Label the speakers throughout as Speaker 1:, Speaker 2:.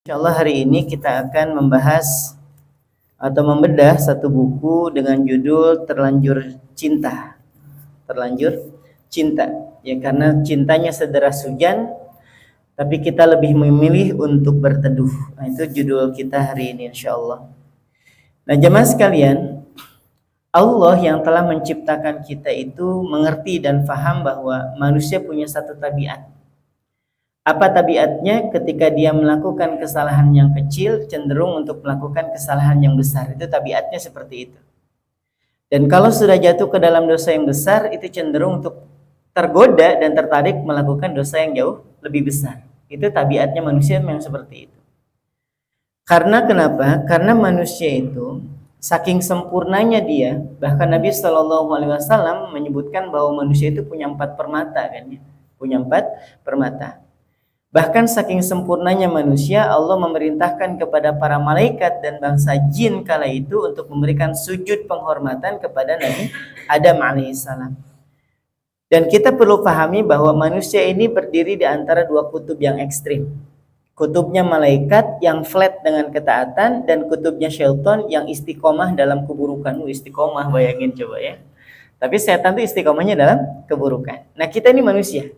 Speaker 1: Insyaallah hari ini kita akan membahas atau membedah satu buku dengan judul Terlanjur Cinta. Terlanjur Cinta. Ya, karena cintanya sederas hujan, tapi kita lebih memilih untuk berteduh. Nah, itu judul kita hari ini insyaallah. Nah, jemaah sekalian, Allah yang telah menciptakan kita itu mengerti dan faham bahwa manusia punya satu tabiat. Apa tabiatnya? Ketika dia melakukan kesalahan yang kecil, cenderung untuk melakukan kesalahan yang besar. Itu tabiatnya seperti itu. Dan kalau sudah jatuh ke dalam dosa yang besar, itu cenderung untuk tergoda dan tertarik melakukan dosa yang jauh lebih besar. Itu tabiatnya manusia memang seperti itu. Karena kenapa? Karena manusia itu saking sempurnanya dia, bahkan Nabi SAW menyebutkan bahwa manusia itu punya 4 permata kan ya. Punya 4 permata. Bahkan saking sempurnanya manusia, Allah memerintahkan kepada para malaikat dan bangsa jin kala itu untuk memberikan sujud penghormatan kepada Nabi Adam alaihissalam. Dan kita perlu pahami bahwa manusia ini berdiri di antara 2 kutub yang ekstrim. Kutubnya malaikat yang flat dengan ketaatan, dan kutubnya syaitan yang istiqomah dalam keburukan. Istiqomah, bayangin coba ya. Tapi setan itu istiqomahnya dalam keburukan. Nah, kita ini manusia.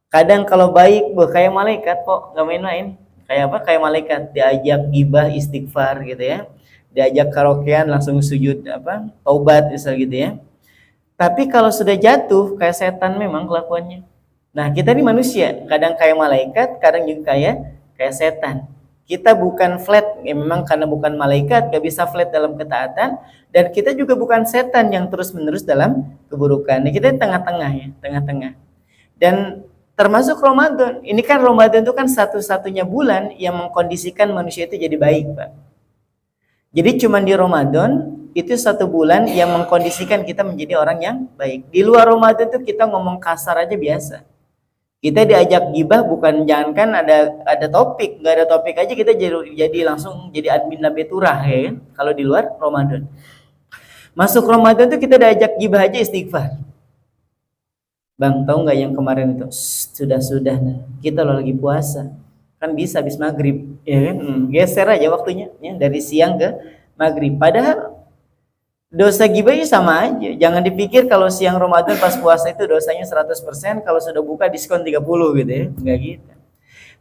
Speaker 1: Kadang kalau baik, kayak malaikat kok, gak main-main. Kayak apa? Kayak malaikat, diajak gibah, istighfar gitu ya. Diajak karaokean langsung sujud taubat misal gitu ya. Tapi kalau sudah jatuh kayak setan memang kelakuannya. Nah, kita ini manusia, kadang kayak malaikat, kadang juga kayak setan. Kita bukan flat, ya memang karena bukan malaikat, gak bisa flat dalam ketaatan, dan kita juga bukan setan yang terus-menerus dalam keburukan. Nah, kita di tengah-tengah ya, tengah-tengah. Dan termasuk Ramadan. Ini kan Ramadan itu kan satu-satunya bulan yang mengkondisikan manusia itu jadi baik, Pak. Jadi cuma di Ramadan itu satu bulan yang mengkondisikan kita menjadi orang yang baik. Di luar Ramadan itu kita ngomong kasar aja biasa. Kita diajak gibah, bukan jangankan ada topik, nggak ada topik aja kita jadi langsung jadi admin labeturah ya kan? Kalau di luar Ramadan. Masuk Ramadan itu kita diajak gibah aja istighfar. Bang, tahu nggak yang kemarin itu? Sudah kita lagi puasa, kan bisa habis maghrib, ya kan? Geser aja waktunya, ya, dari siang ke maghrib. Padahal dosa gibahnya sama aja. Jangan dipikir kalau siang Ramadan pas puasa itu dosanya 100%, kalau sudah buka diskon 30 gitu ya, nggak gitu.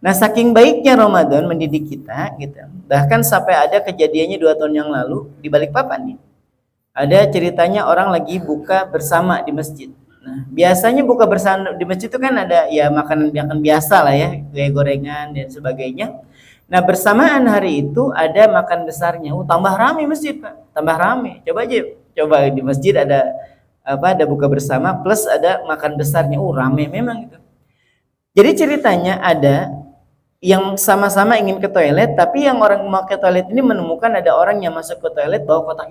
Speaker 1: Nah, saking baiknya Ramadan mendidik kita, gitu. Bahkan sampai ada kejadiannya 2 tahun yang lalu di Balikpapan nih. Ada ceritanya orang lagi buka bersama di masjid. Nah, biasanya buka bersama di masjid itu kan ada ya makanan biasa lah ya, kayak gorengan dan sebagainya. Nah, bersamaan hari itu ada makan besarnya. Tambah rame masjid, Pak. Tambah rame. Coba di masjid ada buka bersama plus ada makan besarnya. Rame memang itu. Jadi ceritanya ada yang sama-sama ingin ke toilet, tapi yang orang mau ke toilet ini menemukan ada orang yang masuk ke toilet bawa kotak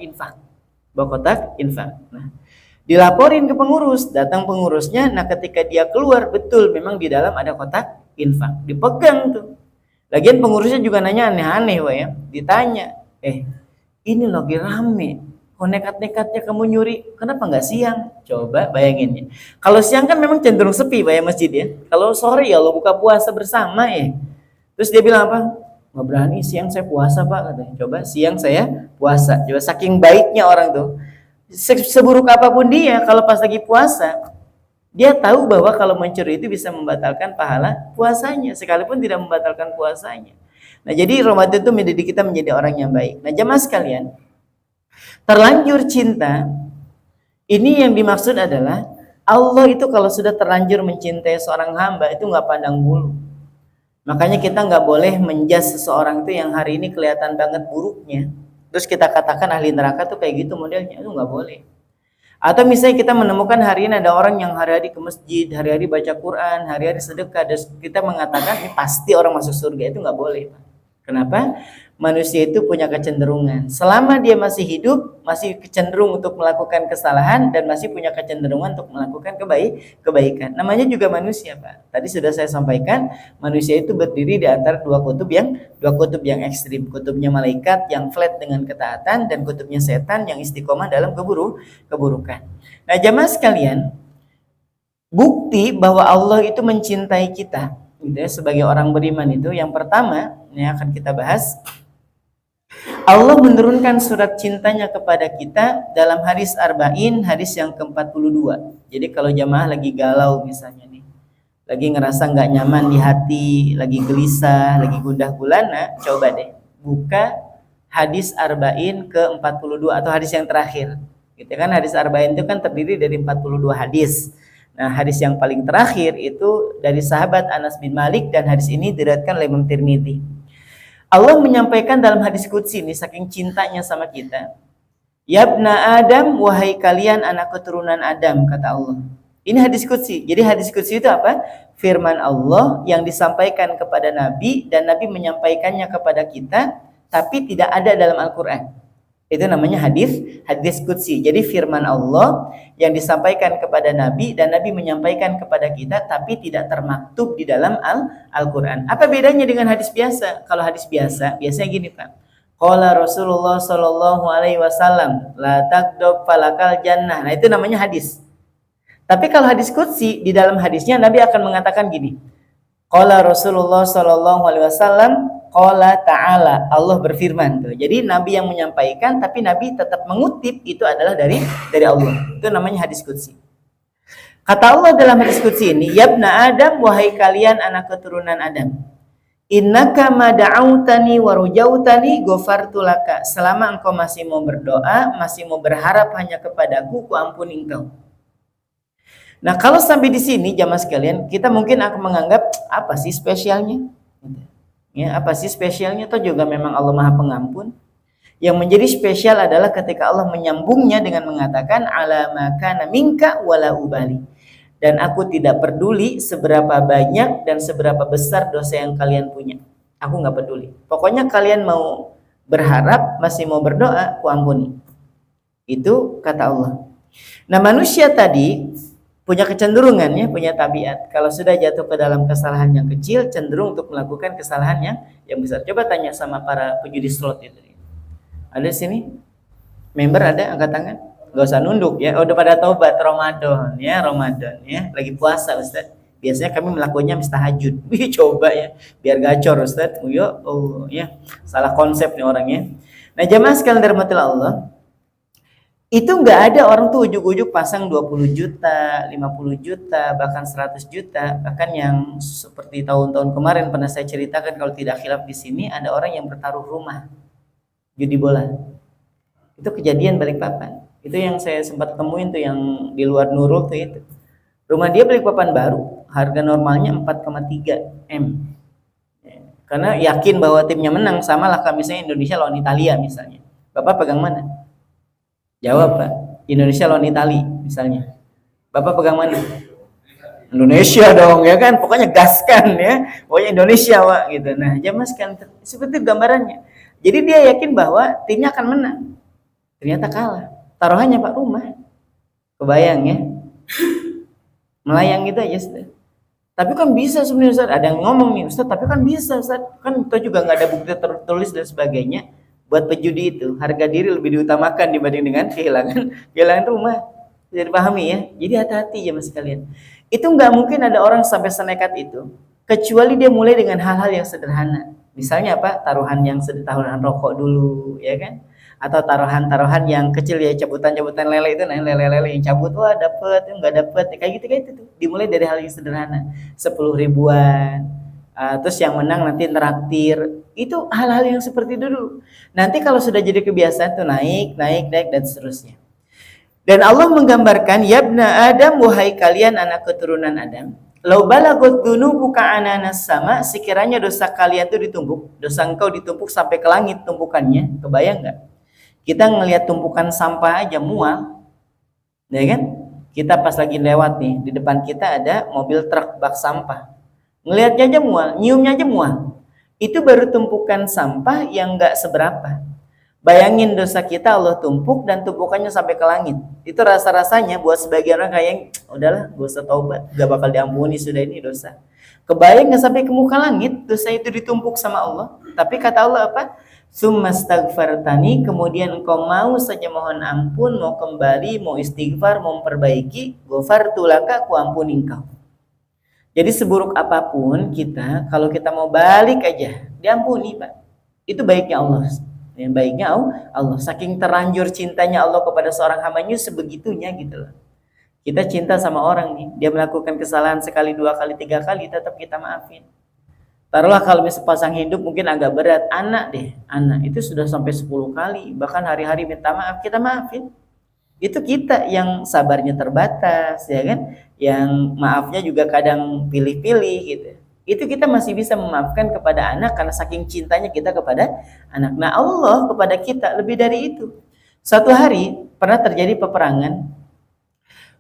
Speaker 1: infak. Nah, dilaporin ke pengurus, datang pengurusnya. Nah, ketika dia keluar, betul memang di dalam ada kotak infak, dipegang tuh. Lagian pengurusnya juga nanya aneh-aneh, Wak ya. Ditanya, ini lagi rame, kok nekat-nekatnya kamu nyuri, kenapa nggak siang? Coba bayangin ya. Kalau siang kan memang cenderung sepi, Pak ya, masjid ya. Kalau sore ya lo buka puasa bersama ya. Terus dia bilang apa? Nggak berani, siang saya puasa, Pak, katanya. Coba siang saya puasa. Coba saking baiknya orang tuh. Seburuk apapun dia, kalau pas lagi puasa, dia tahu bahwa kalau mencuri itu bisa membatalkan pahala puasanya, sekalipun tidak membatalkan puasanya. Nah, jadi Ramadan itu mendidik kita menjadi orang yang baik. Nah, jemaah sekalian, terlanjur cinta, ini yang dimaksud adalah Allah itu kalau sudah terlanjur mencintai seorang hamba itu nggak pandang bulu. Makanya kita nggak boleh menjudge seseorang itu yang hari ini kelihatan banget buruknya, terus kita katakan ahli neraka tuh kayak gitu modelnya, itu nggak boleh. Atau misalnya kita menemukan hari ini ada orang yang hari-hari ke masjid, hari-hari baca Quran, hari-hari sedekah, dan kita mengatakan ini pasti orang masuk surga, itu nggak boleh. Kenapa? Manusia itu punya kecenderungan. Selama dia masih hidup, masih cenderung untuk melakukan kesalahan dan masih punya kecenderungan untuk melakukan kebaikan. Namanya juga manusia, Pak. Tadi sudah saya sampaikan, manusia itu berdiri di antara dua kutub yang ekstrim. Kutubnya malaikat yang flat dengan ketaatan dan kutubnya setan yang istiqomah dalam keburukan. Nah, jamaah sekalian, bukti bahwa Allah itu mencintai kita, gitu ya, sebagai orang beriman itu yang pertama yang akan kita bahas, Allah menurunkan surat cintanya kepada kita dalam hadis arba'in, hadis yang ke-42. Jadi kalau jamaah lagi galau misalnya nih, lagi ngerasa nggak nyaman di hati, lagi gelisah, lagi gundah gulana, coba deh buka hadis arba'in ke-42 atau hadis yang terakhir. Gitu kan, hadis arba'in itu kan terdiri dari 42 hadis. Nah, hadis yang paling terakhir itu dari sahabat Anas bin Malik dan hadis ini diriwayatkan oleh Imam Tirmidzi. Allah menyampaikan dalam hadis qudsi ini saking cintanya sama kita. Yabna Adam, wahai kalian anak keturunan Adam, kata Allah. Ini hadis qudsi. Jadi hadis qudsi itu apa? Firman Allah yang disampaikan kepada Nabi dan Nabi menyampaikannya kepada kita, tapi tidak ada dalam Al-Quran. Itu namanya hadis qudsi. Jadi firman Allah yang disampaikan kepada Nabi dan Nabi menyampaikan kepada kita, tapi tidak termaktub di dalam Al-Quran. Apa bedanya dengan hadis biasa? Kalau hadis biasa, biasanya gini Pak. Qala Rasulullah sallallahu alaihi wasallam, la taqdab falakal jannah. Nah, itu namanya hadis. Tapi kalau hadis qudsi, di dalam hadisnya Nabi akan mengatakan gini. Qala Rasulullah sallallahu alaihi wasallam, qala ta'ala, Allah berfirman tuh. Jadi Nabi yang menyampaikan tapi Nabi tetap mengutip, itu adalah dari Allah. Itu namanya hadis qudsi. Kata Allah dalam hadis qudsi ini, yabna Adam, wahai kalian anak keturunan Adam. Innaka ma da'autani wa rujautani ghafartu laka. Selama engkau masih mau berdoa, masih mau berharap hanya kepadaku, ku ampuni engkau. Nah, kalau sampai di sini jamaah sekalian, kita mungkin akan menganggap apa sih spesialnya? Ya, apa sih spesialnya? Atau juga memang Allah Maha Pengampun. Yang menjadi spesial adalah ketika Allah menyambungnya dengan mengatakan ala ma kana minka wala ubali. Dan aku tidak peduli seberapa banyak dan seberapa besar dosa yang kalian punya. Aku nggak peduli. Pokoknya kalian mau berharap, masih mau berdoa, ku ampuni. Itu kata Allah. Nah, manusia tadi punya kecenderungan ya, punya tabiat. Kalau sudah jatuh ke dalam kesalahan yang kecil, cenderung untuk melakukan kesalahan yang besar. Coba tanya sama para penjudi slot itu. Ada sini? Member ada? Angkat tangan. Gak usah nunduk ya. Udah pada taubat Ramadan ya, lagi puasa Ustaz. Biasanya kami melakukannya habis tahajud. Wih, coba ya, biar gacor Ustaz. Oh ya, salah konsep nih orangnya. Nah, jamaah sekalian dirahmati Allah, itu nggak ada orang tuh ujuk-ujuk pasang 20 juta, 50 juta, bahkan 100 juta. Bahkan yang seperti tahun-tahun kemarin pernah saya ceritakan, kalau tidak khilaf di sini, ada orang yang bertaruh rumah judi bola. Itu kejadian Balikpapan. Itu yang saya sempat temuin tuh, yang di luar Nurul tuh itu. Rumah dia Balikpapan baru, harga normalnya 4,3 M. Karena yakin bahwa timnya menang, sama lah misalnya Indonesia lawan Italia misalnya. Bapak pegang mana? Jawab Pak, Indonesia lawan Itali misalnya. Bapak pegang mana? Indonesia dong ya kan, pokoknya gaskan ya, pokoknya Indonesia Pak gitu. Nah, jamaah sekalian, seperti gambarannya. Jadi dia yakin bahwa timnya akan menang, ternyata kalah. Taruhannya Pak rumah, kebayang ya, melayang gitu aja Ustaz. Tapi kan bisa sebenarnya Ustaz, ada yang ngomong nih Ustaz, tapi kan bisa Ustaz, kan itu juga nggak ada bukti tertulis dan sebagainya. Buat pejudi itu harga diri lebih diutamakan dibanding dengan kehilangan rumah. Jadi pahami ya. Jadi hati-hati ya mas kalian. Itu nggak mungkin ada orang sampai senekat itu, kecuali dia mulai dengan hal-hal yang sederhana. Misalnya apa? Taruhan rokok dulu, ya kan? Atau taruhan yang kecil ya, cabutan lele itu, nah lele yang cabut, wah dapet, nggak dapet, kayak gitu tuh. Dimulai dari hal yang sederhana, 10 ribuan. Terus yang menang nanti neraktir. Itu hal-hal yang seperti itu dulu. Nanti kalau sudah jadi kebiasaan tuh naik dan seterusnya. Dan Allah menggambarkan, yabna Adam, wahai kalian anak keturunan Adam, lau balagot dunubuka ananas sama, sekiranya dosa kalian tuh ditumpuk, dosa engkau ditumpuk sampai ke langit tumpukannya, kebayang nggak? Kita ngelihat tumpukan sampah aja mual, ya kan? Kita pas lagi lewat nih, di depan kita ada mobil truk bak sampah. Ngelihatnya aja mual, nyiumnya aja mual. Itu baru tumpukan sampah yang nggak seberapa. Bayangin dosa kita Allah tumpuk dan tumpukannya sampai ke langit. Itu rasa-rasanya buat sebagian orang kayak, udahlah gak usah taubat, gak bakal diampuni sudah ini dosa. Kebayang nggak sampai ke muka langit, dosa itu ditumpuk sama Allah. Tapi kata Allah apa? Summastaghfartani, kemudian engkau mau saja mohon ampun, mau kembali, mau istighfar, mau memperbaiki, ghafartu laka, ku ampuni engkau. Jadi seburuk apapun kita, kalau kita mau balik aja, diampuni Pak. Itu baiknya Allah. Ya, baiknya Allah. Saking terlanjur cintanya Allah kepada seorang hambanya sebegitunya gitu loh. Kita cinta sama orang nih, dia melakukan kesalahan sekali, dua kali, tiga kali, tetap kita maafin. Taruhlah kalau misalnya pasang hidup mungkin agak berat, anak itu sudah sampai 10 kali, bahkan hari-hari minta maaf, kita maafin. Itu kita yang sabarnya terbatas, ya kan? Yang maafnya juga kadang pilih-pilih gitu. Itu kita masih bisa memaafkan kepada anak karena saking cintanya kita kepada anak. Nah, Allah kepada kita lebih dari itu. Suatu hari pernah terjadi peperangan,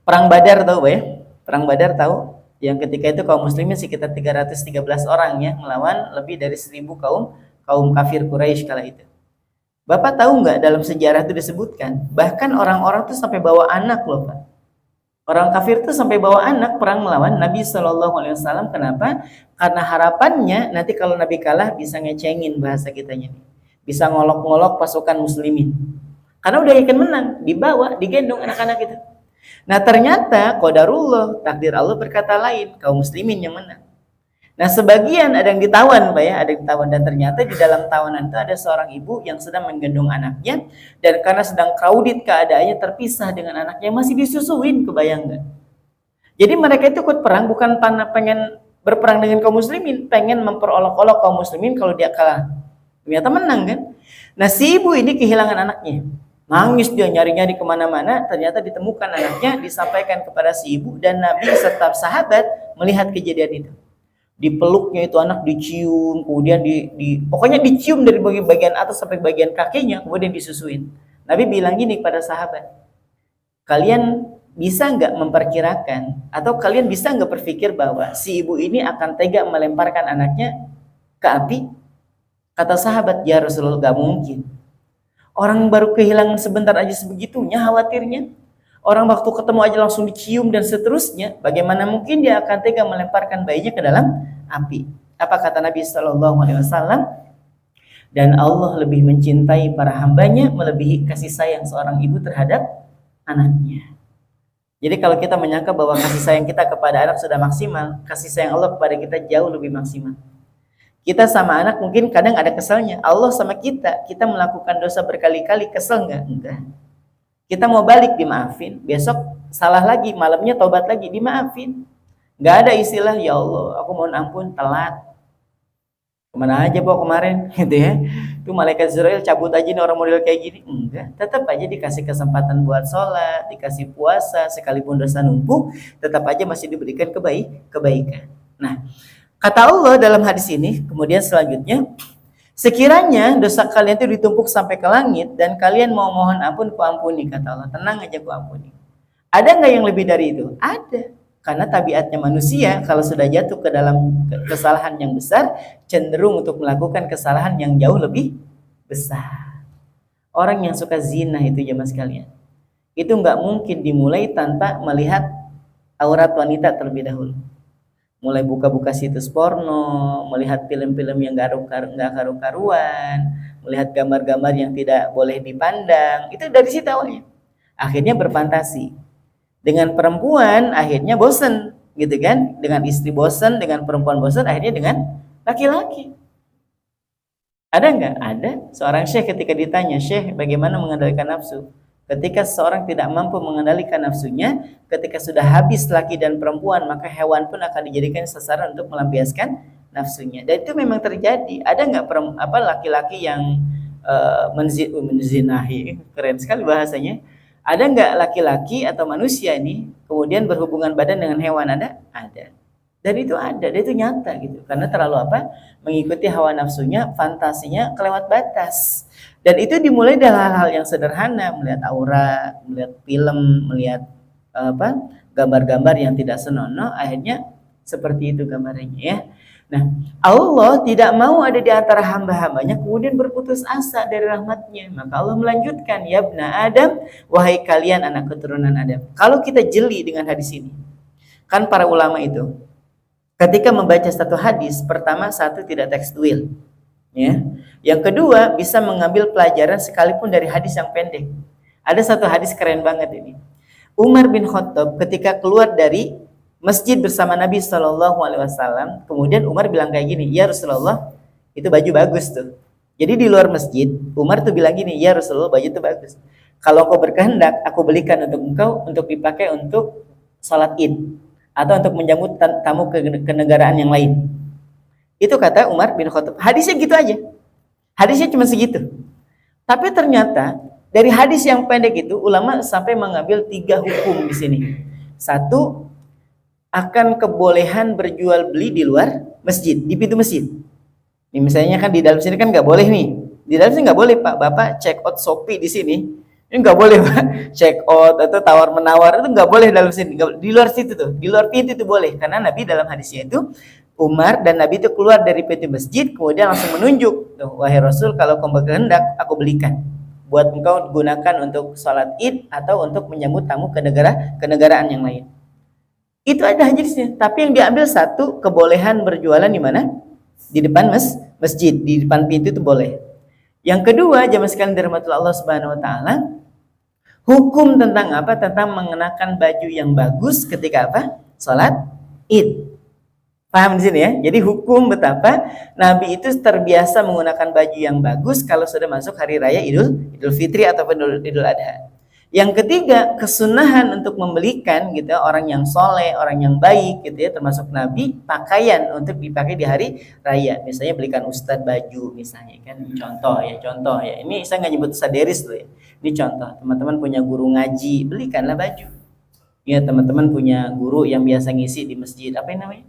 Speaker 1: perang Badar, tahu ya? Perang Badar tahu? Yang ketika itu kaum muslimin sekitar 313 orang ya, melawan lebih dari 1000 kaum kafir Quraisy kala itu. Bapak tahu nggak dalam sejarah itu disebutkan, bahkan orang-orang tuh sampai bawa anak loh Pak. Orang kafir tuh sampai bawa anak perang melawan Nabi Shallallahu Alaihi Wasallam. Kenapa? Karena harapannya nanti kalau Nabi kalah bisa ngecengin, bahasa kitanya nih, bisa ngolok-ngolok pasukan muslimin. Karena udah yakin menang, dibawa, digendong anak-anak itu. Nah ternyata qadarullah, takdir Allah berkata lain, kaum muslimin yang menang. Nah sebagian ada yang ditawan Pak ya, ada yang ditawan, dan ternyata di dalam tawanan itu ada seorang ibu yang sedang menggendong anaknya, dan karena sedang crowded keadaannya, terpisah dengan anaknya, masih disusuin, kebayang nggak? Jadi mereka itu ikut perang bukan pengen berperang dengan kaum muslimin, pengen memperolok-olok kaum muslimin kalau dia kalah. Ternyata menang kan? Nah si ibu ini kehilangan anaknya. Nangis dia nyari-nyari kemana-mana, ternyata ditemukan anaknya, disampaikan kepada si ibu, dan Nabi serta sahabat melihat kejadian itu. Dipeluknya itu anak, dicium, kemudian pokoknya dicium dari bagian atas sampai bagian kakinya, kemudian disusuin. Nabi bilang gini pada sahabat, kalian bisa nggak memperkirakan atau kalian bisa nggak berpikir bahwa si ibu ini akan tega melemparkan anaknya ke api? Kata sahabat, ya Rasulullah, gak mungkin. Orang baru kehilangan sebentar aja sebegitunya khawatirnya. Orang waktu ketemu aja langsung dicium dan seterusnya. Bagaimana mungkin dia akan tega melemparkan bayinya ke dalam api? Apa kata Nabi Shallallahu Alaihi Wasallam? Dan Allah lebih mencintai para hambanya melebihi kasih sayang seorang ibu terhadap anaknya. Jadi kalau kita menyangka bahwa kasih sayang kita kepada anak sudah maksimal, kasih sayang Allah kepada kita jauh lebih maksimal. Kita sama anak mungkin kadang ada keselnya. Allah sama kita melakukan dosa berkali-kali, kesel nggak? Enggak. Kita mau balik, dimaafin. Besok salah lagi, malamnya tobat lagi, dimaafin. Nggak ada istilah, ya Allah, aku mohon ampun, telat. Kemana aja Pak kemarin, gitu ya. Itu malaikat Israel cabut aja nih orang model kayak gini. Enggak, tetap aja dikasih kesempatan buat sholat, dikasih puasa, sekalipun dosa numpuk, tetap aja masih diberikan kebaikan. Nah, kata Allah dalam hadis ini, kemudian selanjutnya, sekiranya dosa kalian itu ditumpuk sampai ke langit dan kalian mau mohon ampun, kuampuni, kata Allah. Tenang aja, kuampuni. Ada nggak yang lebih dari itu? Ada. Karena tabiatnya manusia kalau sudah jatuh ke dalam kesalahan yang besar, cenderung untuk melakukan kesalahan yang jauh lebih besar. Orang yang suka zina itu jemaah sekalian, itu nggak mungkin dimulai tanpa melihat aurat wanita terlebih dahulu. Mulai buka-buka situs porno, melihat film-film yang nggak karu-karuan, melihat gambar-gambar yang tidak boleh dipandang, itu dari situ awalnya. Akhirnya berfantasi dengan perempuan, akhirnya bosen, gitu kan? Dengan istri bosen, dengan perempuan bosen, akhirnya dengan laki-laki. Ada nggak? Ada. Seorang syekh ketika ditanya, Syekh, bagaimana mengendalikan nafsu? Ketika seseorang tidak mampu mengendalikan nafsunya, ketika sudah habis laki dan perempuan, maka hewan pun akan dijadikan sasaran untuk melampiaskan nafsunya. Dan itu memang terjadi. Ada nggak laki-laki yang menzinahi? Keren sekali bahasanya. Ada nggak laki-laki atau manusia ini kemudian berhubungan badan dengan hewan? Ada. Dan itu ada, dan itu nyata gitu. Karena terlalu mengikuti hawa nafsunya, fantasinya kelewat batas. Dan itu dimulai dari hal-hal yang sederhana, melihat aurat, melihat film, melihat gambar-gambar yang tidak senonoh, akhirnya seperti itu gambarnya ya. Nah, Allah tidak mau ada di antara hamba-hambanya kemudian berputus asa dari rahmatnya. Maka Allah melanjutkan, ya bna Adam, wahai kalian anak keturunan Adam. Kalau kita jeli dengan hadis ini, kan para ulama itu ketika membaca satu hadis, pertama satu tidak tekstual, ya. Yang kedua bisa mengambil pelajaran sekalipun dari hadis yang pendek. Ada satu hadis keren banget ini. Umar bin Khattab ketika keluar dari masjid bersama Nabi Shallallahu Alaihi Wasallam. Kemudian Umar bilang kayak gini, ya Rasulullah, itu baju bagus tuh. Jadi di luar masjid, Umar tuh bilang gini, ya Rasulullah, baju itu bagus. Kalau kau berkehendak, aku belikan untuk engkau untuk dipakai untuk salat Id atau untuk menjamu tamu ke negaraan yang lain. Itu kata Umar bin Khattab. Hadisnya gitu aja. Hadisnya cuma segitu. Tapi ternyata dari hadis yang pendek itu ulama sampai mengambil 3 hukum di sini. 1, akan kebolehan berjual beli di luar masjid, di pintu masjid. Ini misalnya kan di dalam sini kan nggak boleh nih. Di dalam sini nggak boleh Pak. Bapak check out Shopee di sini. Ini nggak boleh Pak. Check out atau tawar menawar itu nggak boleh dalam sini. Di luar situ tuh, di luar pintu itu boleh. Karena Nabi dalam hadisnya itu Umar dan Nabi itu keluar dari pintu masjid kemudian langsung menunjuk, tuh, wahai Rasul, kalau kau berkehendak aku belikan buat engkau gunakan untuk sholat Id atau untuk menyambut tamu ke negaraan yang lain. Itu ada hadisnya. Tapi yang diambil 1, kebolehan berjualan di mana? Di depan masjid, di depan pintu itu boleh. Yang kedua, jamaah sekalian dirahmati Allah Subhanahu wa taala, hukum tentang apa? Tentang mengenakan baju yang bagus ketika apa? Salat Id. Paham di sini ya? Jadi hukum betapa Nabi itu terbiasa menggunakan baju yang bagus kalau sudah masuk hari raya Idul Fitri ataupun Idul Adha. Yang ketiga, kesunahan untuk membelikan gitu orang yang soleh, orang yang baik gitu ya, termasuk Nabi, pakaian untuk dipakai di hari raya. Misalnya belikan ustadz baju misalnya kan, contoh ya. Ini saya nggak nyebut saderis loh ya. Ini contoh, teman-teman punya guru ngaji, belikanlah baju. Ya, teman-teman punya guru yang biasa ngisi di masjid, apa yang namanya?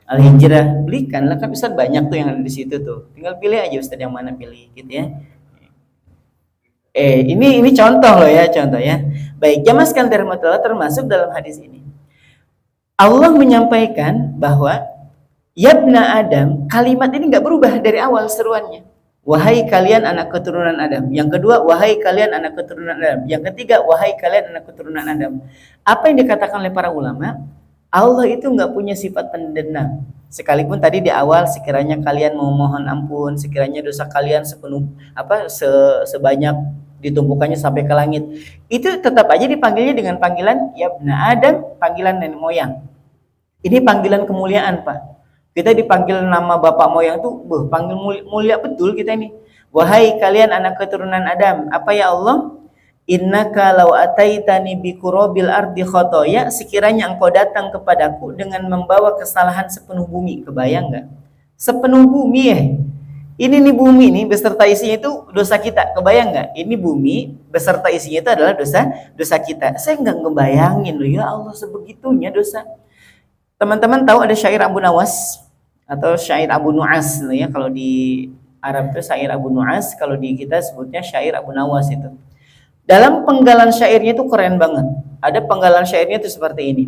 Speaker 1: Al-Hijrah, belikanlah, kan ustadz banyak tuh yang ada di situ tuh. Tinggal pilih aja ustadz yang mana pilih gitu ya. Ini contoh loh ya, contoh ya. Baik, jamaah sekalian dirahmati termasuk dalam hadis ini. Allah menyampaikan bahwa Yabna Adam, kalimat ini nggak berubah dari awal seruannya. Wahai kalian anak keturunan Adam. Yang kedua, wahai kalian anak keturunan Adam. Yang ketiga, wahai kalian anak keturunan Adam. Apa yang dikatakan oleh para ulama? Allah itu nggak punya sifat pendendam. Sekalipun tadi di awal sekiranya kalian memohon ampun, sekiranya dosa kalian sebanyak ditumpukannya sampai ke langit, itu tetap aja dipanggilnya dengan panggilan Yabna Adam, panggilan nenek moyang. Ini panggilan kemuliaan Pak. Kita dipanggil nama bapak moyang tuh, panggil mulia betul kita ini. Wahai kalian anak keturunan Adam, apa ya Allah? Innaka law ataitani bi qurabil ardi khotoya, sekiranya engkau datang kepadaku dengan membawa kesalahan sepenuh bumi. Kebayang nggak? Sepenuh bumi ya. Ini nih bumi nih beserta isinya itu dosa kita. Kebayang nggak? Ini bumi beserta isinya itu adalah dosa kita. Saya nggak ngebayangin loh, ya Allah sebegitunya dosa. Teman-teman tahu ada syair Abu Nawas atau syair Abu Nu'as loh ya. Kalau di Arab itu syair Abu Nu'as, kalau di kita sebutnya syair Abu Nawas itu. Dalam penggalan syairnya itu keren banget. Ada penggalan syairnya itu seperti ini.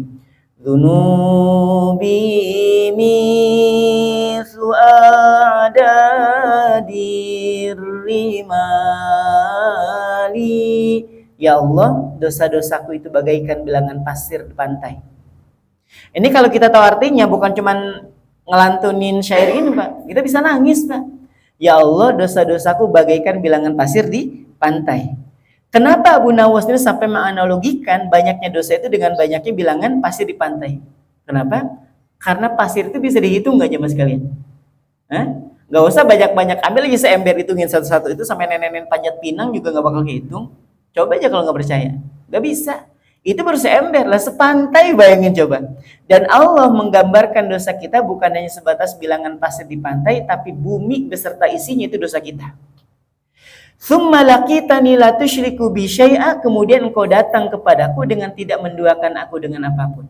Speaker 1: Dunubi mithlu adadir rimali. Ya Allah, dosa-dosaku itu bagaikan bilangan pasir di pantai. Ini kalau kita tahu artinya bukan cuman ngelantunin syair ini Pak, kita bisa nangis Pak. Ya Allah, dosa-dosaku bagaikan bilangan pasir di pantai. Kenapa Abu Nawas ini sampai menganalogikan banyaknya dosa itu dengan banyaknya bilangan pasir di pantai? Kenapa? Karena pasir itu bisa dihitung nggak jemaah sekalian? Nggak usah banyak-banyak, ambil aja seember, hitungin satu-satu itu sampai nenek-nenek panjat pinang juga nggak bakal kehitung. Coba aja kalau nggak percaya, nggak bisa. Itu baru seember lah, sepantai bayangin coba. Dan Allah menggambarkan dosa kita bukan hanya sebatas bilangan pasir di pantai, tapi bumi beserta isinya itu dosa kita. Tsumma laqitani la tusyriku bi syai'a, kemudian engkau datang kepadaku dengan tidak menduakan aku dengan apapun.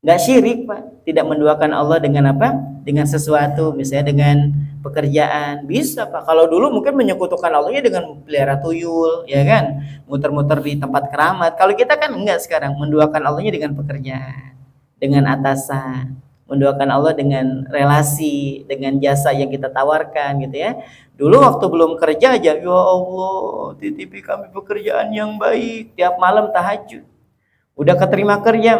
Speaker 1: Enggak syirik, Pak. Tidak menduakan Allah dengan apa? Dengan sesuatu, misalnya dengan pekerjaan. Bisa, Pak. Kalau dulu mungkin menyekutukan Allahnya dengan pelihara tuyul, ya kan? Muter-muter di tempat keramat. Kalau kita kan enggak sekarang, menduakan Allahnya dengan pekerjaan, dengan atasan, menduakan Allah dengan relasi, dengan jasa yang kita tawarkan gitu ya. Dulu waktu belum kerja aja, ya Allah, titipi kami pekerjaan yang baik, tiap malam tahajud. Udah keterima kerja,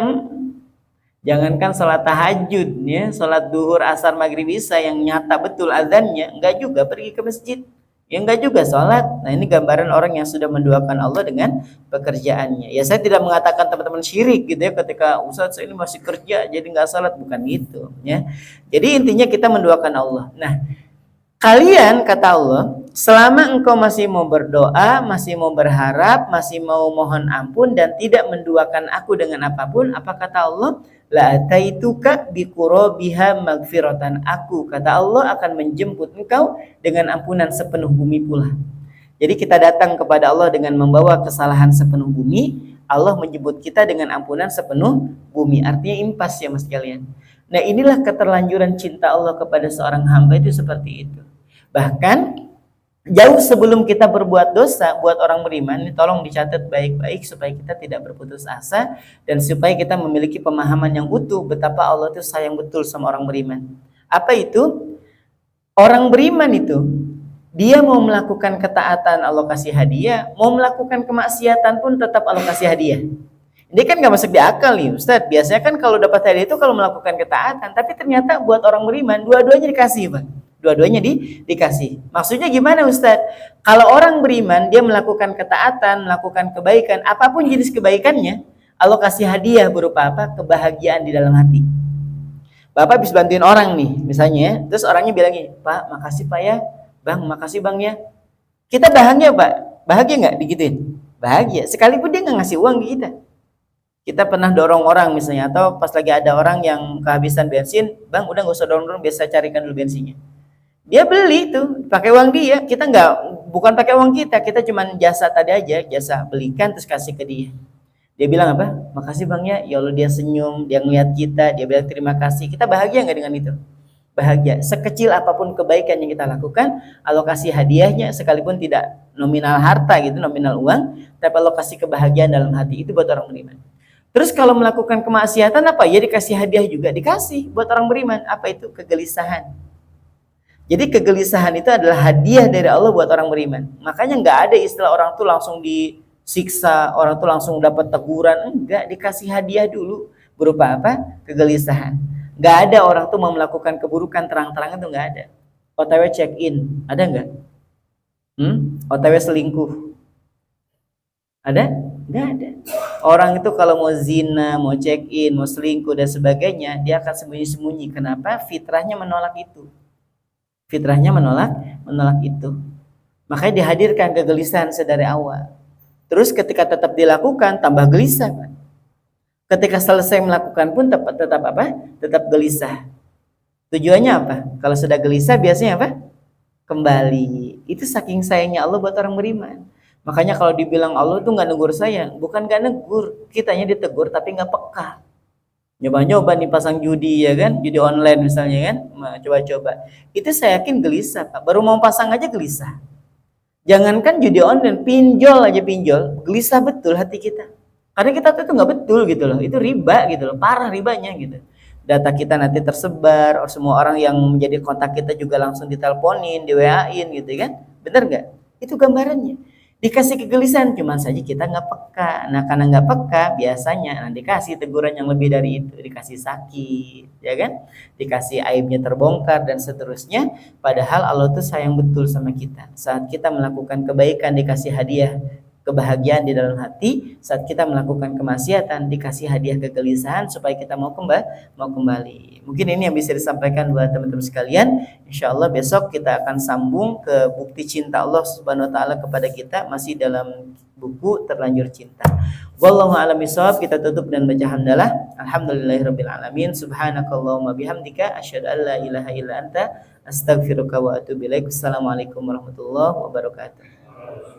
Speaker 1: jangankan sholat tahajud ya, sholat duhur, asar, maghrib, isya yang nyata betul azannya, enggak juga pergi ke masjid. Ya enggak juga sholat. Nah ini gambaran orang yang sudah menduakan Allah dengan pekerjaannya. Ya saya tidak mengatakan teman-teman syirik gitu ya ketika Ustaz saya ini masih kerja jadi nggak sholat, bukan gitu ya. Jadi intinya kita menduakan Allah. Nah kalian kata Allah, selama engkau masih mau berdoa, masih mau berharap, masih mau mohon ampun dan tidak menduakan aku dengan apapun, apa kata Allah? La ataituka biqurabiha magfiratan. Aku kata Allah akan menjemput engkau dengan ampunan sepenuh bumi pula. Jadi kita datang kepada Allah dengan membawa kesalahan sepenuh bumi, Allah menjemput kita dengan ampunan sepenuh bumi. Artinya impas ya Mas kalian. Nah inilah keterlanjuran cinta Allah kepada seorang hamba itu seperti itu. Bahkan jauh sebelum kita berbuat dosa, buat orang beriman, ini tolong dicatat baik-baik supaya kita tidak berputus asa dan supaya kita memiliki pemahaman yang utuh betapa Allah itu sayang betul sama orang beriman. Apa itu? Orang beriman itu dia mau melakukan ketaatan Allah kasih hadiah, mau melakukan kemaksiatan pun tetap Allah kasih hadiah. Ini kan gak masuk di akal nih Ustadz. Biasanya kan kalau dapat hadiah itu kalau melakukan ketaatan, tapi ternyata buat orang beriman dua-duanya dikasih Pak. Dua-duanya dikasih. Maksudnya gimana Ustadz? Kalau orang beriman dia melakukan ketaatan, melakukan kebaikan, apapun jenis kebaikannya, Allah kasih hadiah berupa apa? Kebahagiaan di dalam hati. Bapak habis bantuin orang nih, misalnya ya, terus orangnya bilang gini, Pak, makasih Pak ya, Bang, makasih Bang ya. Kita bahagia Pak, bahagia nggak digituin? Bahagia, sekalipun dia nggak ngasih uang ke kita. Kita pernah dorong orang misalnya, atau pas lagi ada orang yang kehabisan bensin, Bang, udah nggak usah dorong-dorong, biasa carikan dulu bensinnya. Dia beli itu pakai uang dia, kita nggak, bukan pakai uang kita cuman jasa tadi aja, jasa belikan terus kasih ke dia. Dia bilang apa? Makasih Bang ya. Ya Allah, dia senyum, dia ngeliat kita, dia bilang terima kasih. Kita bahagia nggak dengan itu? Bahagia. Sekecil apapun kebaikan yang kita lakukan, Allah kasih hadiahnya sekalipun tidak nominal harta gitu, nominal uang, tapi Allah kasih kebahagiaan dalam hati. Itu buat orang beriman. Terus kalau melakukan kemaksiatan apa? Ya dikasih hadiah juga, dikasih buat orang beriman. Apa itu? Kegelisahan. Jadi kegelisahan itu adalah hadiah dari Allah buat orang beriman. Makanya nggak ada istilah orang tuh langsung disiksa, orang tuh langsung dapat teguran. Enggak, dikasih hadiah dulu. Berupa apa? Kegelisahan. Nggak ada orang tuh mau melakukan keburukan terang-terangan tuh nggak ada. OTW check in, ada nggak? OTW selingkuh, ada? Nggak ada. Orang itu kalau mau zina, mau check in, mau selingkuh dan sebagainya, dia akan sembunyi-sembunyi. Kenapa? Fitrahnya menolak itu. Fitrahnya menolak itu. Makanya dihadirkan kegelisahan sedari awal. Terus ketika tetap dilakukan, tambah gelisah. Ketika selesai melakukan pun tetap apa? Tetap gelisah. Tujuannya apa? Kalau sudah gelisah biasanya apa? Kembali. Itu saking sayangnya Allah buat orang beriman. Makanya kalau dibilang Allah tuh nggak negur saya, bukan nggak negur, kitanya ditegur tapi nggak peka. Nyoba-nyoba nih pasang judi ya kan, judi online misalnya kan, coba-coba. Itu saya yakin gelisah Pak, baru mau pasang aja gelisah. Jangankan judi online, pinjol aja pinjol, gelisah betul hati kita. Karena kita tuh nggak betul gitu loh, itu riba gitu loh, parah ribanya gitu. Data kita nanti tersebar, semua orang yang menjadi kontak kita juga langsung diteleponin, di WA-in gitu kan, bener nggak? Itu gambarannya. Dikasih kegelisahan, cuman saja kita nggak peka. Nah karena nggak peka, biasanya nanti dikasih teguran yang lebih dari itu, dikasih sakit, ya kan? Dikasih aibnya terbongkar dan seterusnya. Padahal Allah tuh sayang betul sama kita. Saat kita melakukan kebaikan dikasih hadiah kebahagiaan di dalam hati, saat kita melakukan kemaksiatan dikasih hadiah kegelisahan supaya kita mau kembali. Mungkin ini yang bisa disampaikan buat teman-teman sekalian. Insya Allah besok kita akan sambung ke bukti cinta Allah Subhanahu Wa Taala kepada kita, masih dalam buku Terlanjur Cinta. Wallahu a'lam bishawab. Kita tutup dan baca hamdalah. Alhamdulillahirabbil alamin. Subhanakallahumma bihamdika asyhadu an la ilaha illa anta astaghfiruka wa atubu ilaik. Assalamualaikum warahmatullahi wabarakatuh.